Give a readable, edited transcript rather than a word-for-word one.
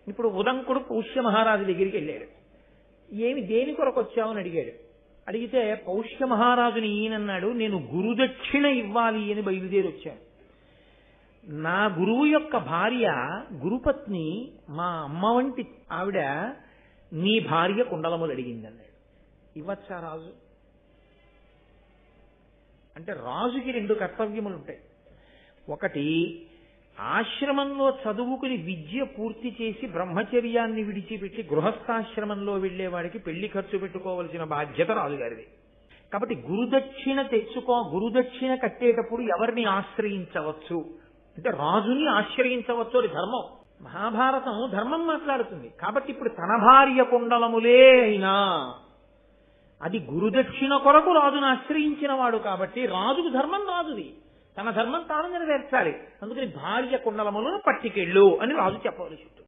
ఇప్పుడు ఉదంకుడు పౌష్య మహారాజు దగ్గరికి వెళ్ళాడు. ఏమి దేని కొరకు వచ్చావని అడిగాడు. అడిగితే పౌష్య మహారాజుని ఈయనన్నాడు, నేను గురుదక్షిణ ఇవ్వాలి అని బయలుదేరి వచ్చాను. నా గురువు యొక్క భార్య గురుపత్ని మా అమ్మ వంటి ఆవిడ నీ భార్య కుండలములు అడిగిందన్నాడు. ఇవ్వచ్చా రాజు అంటే? రాజుకి రెండు కర్తవ్యములు ఉంటాయి. ఒకటి, ఆశ్రమంలో చదువుకుని విద్య పూర్తి చేసి బ్రహ్మచర్యాన్ని విడిచిపెట్టి గృహస్థాశ్రమంలో వెళ్లేవాడికి పెళ్లి ఖర్చు పెట్టుకోవలసిన బాధ్యత రాజుగారిది. కాబట్టి గురుదక్షిణ కట్టేటప్పుడు ఎవరిని ఆశ్రయించవచ్చు అంటే రాజుని ఆశ్రయించవచ్చు. అది ధర్మం. మహాభారతం ధర్మం మాట్లాడుతుంది. కాబట్టి ఇప్పుడు తన భార్య కుండలములే అయినా అది గురుదక్షిణ కొరకు రాజును ఆశ్రయించిన వాడు కాబట్టి రాజుకు ధర్మం రాజుది, తన ధర్మం తాను నెరవేర్చాలి. అందుకని భార్య కుండలములను పట్టికెళ్ళు అని రాజు చెప్పవలసి ఉంటుంది.